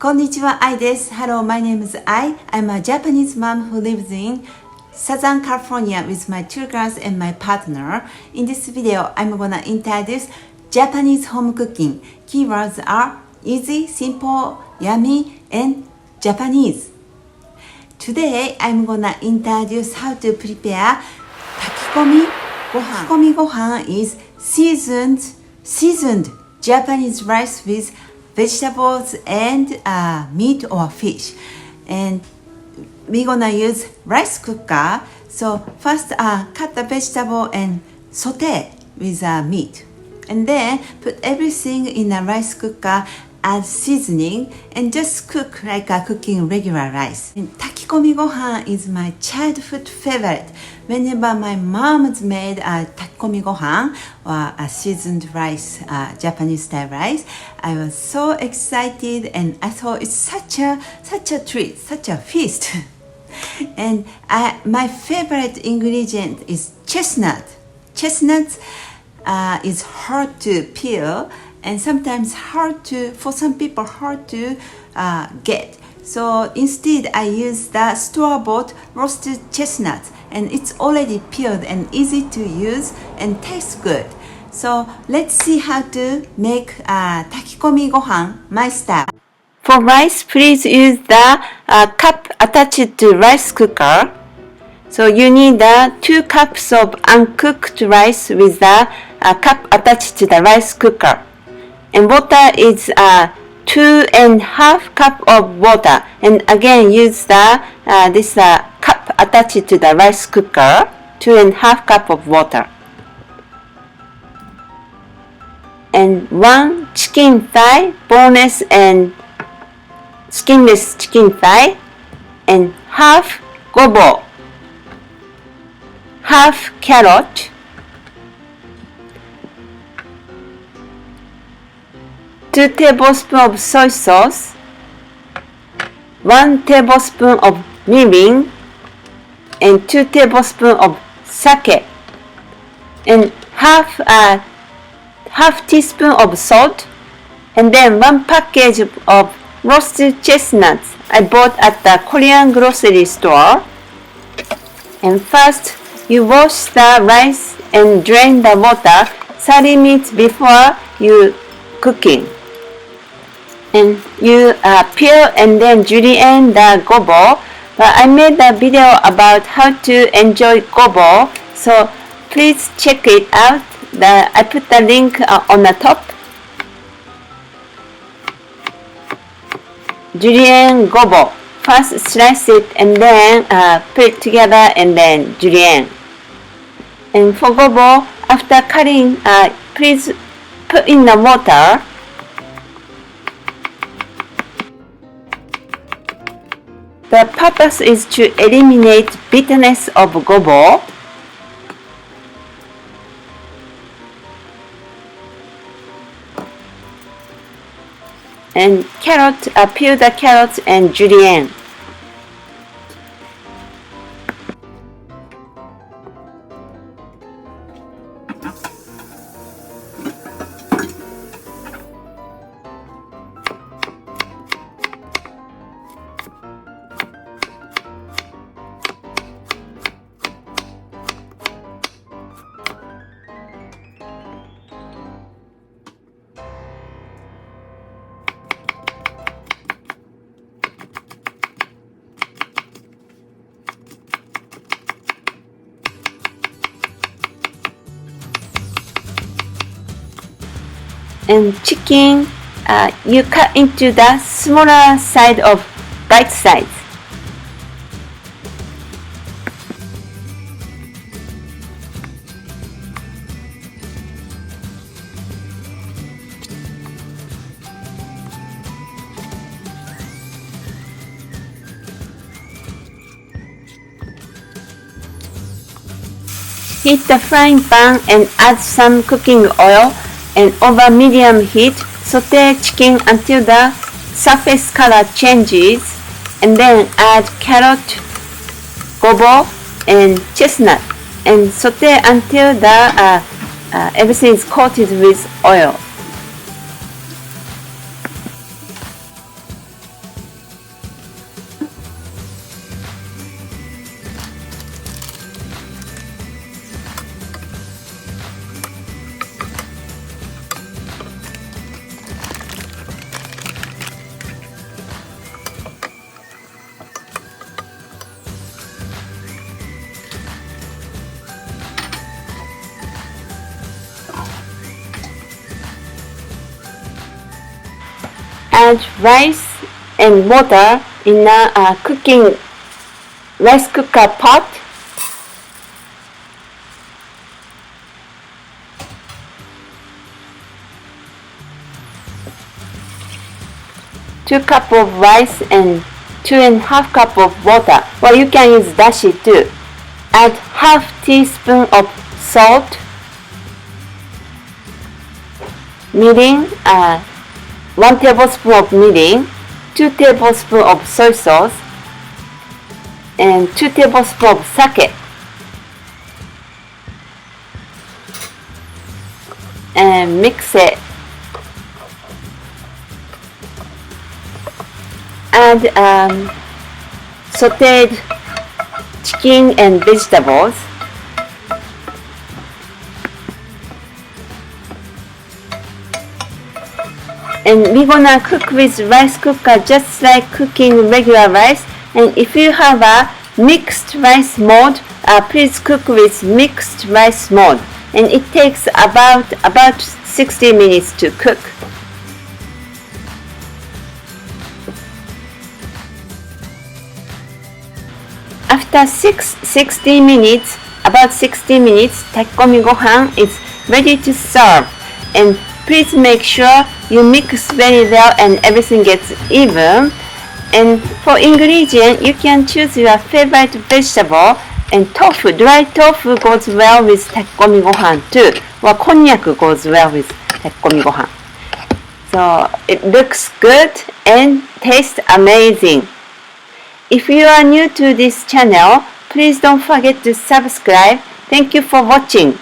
こんにちは、愛です。Hello, my name is Ai. I'm a Japanese mom who lives in Southern California with my two girls and my partner. In this video, I'm gonna introduce Japanese home cooking. Keywords are easy, simple, yummy, and Japanese. Today, I'm gonna introduce how to prepare Takikomi Gohan. Takikomi Gohan is seasoned Japanese rice with vegetables and meat or fish, and we're gonna use rice cooker. So first cut the vegetable and saute with meat, and then put everything in a rice cooker, add seasoning, and just cook like cooking regular rice. And Takikomi Gohan is my childhood favorite. Whenever my mom's made a Takikomi Gohan or a seasoned rice, Japanese style rice, I was so excited and I thought it's such a treat, such a feast. And my favorite ingredient is chestnut. Chestnuts is hard to peel and sometimes for some people hard to get. So instead I use the store-bought roasted chestnuts, and it's already peeled and easy to use and tastes good. So let's see how to make Takikomi Gohan my style. For rice, please use the cup attached to rice cooker. So you need 2 cups of uncooked rice with the cup attached to the rice cooker. And water is 2.5 cup of water. And again, use this cup attached to the rice cooker, 2.5 cup of water. And 1 chicken thigh, boneless and skinless chicken thigh, and half gobo, half carrot, 2 tablespoons of soy sauce, 1 tablespoon of mirin, and 2 tablespoons of sake, and half teaspoon of salt, and then 1 package of roasted chestnuts I bought at the Korean grocery store. And first, you wash the rice and drain the water 30 minutes before you cooking. And you peel and then julienne the gobo. But I made a video about how to enjoy gobo, so please check it out. I put the link on the top. Julienne gobo. First slice it and then put it together and then julienne. And for gobo, after cutting, please put in the water. The purpose is to eliminate bitterness of gobo. And carrot, peel the carrots and julienne. And chicken, you cut into the smaller side of bite size. Heat the frying pan and add some cooking oil, and over medium heat, saute chicken until the surface color changes, and then add carrot, gobo, and chestnut, and saute until everything is coated with oil. add rice and water in a cooking rice cooker pot. Two cups of rice and 2.5 cups of water. Well, you can use dashi too. Add half teaspoon of salt, mirin, 1 tablespoon of mirin, 2 tablespoons of soy sauce, and 2 tablespoons of sake. And mix it. Add sauteed chicken and vegetables. And we're gonna cook with rice cooker just like cooking regular rice. And if you have a mixed rice mode, please cook with mixed rice mode. And it takes about 60 minutes to cook. After 60 minutes, about 60 minutes, Takikomi Gohan is ready to serve. And please make sure you mix very well and everything gets even. And for ingredient, you can choose your favorite vegetable. And tofu, dry tofu goes well with Takikomi Gohan too. Or konjac goes well with Takikomi Gohan. So it looks good and tastes amazing. If you are new to this channel, please don't forget to subscribe. Thank you for watching.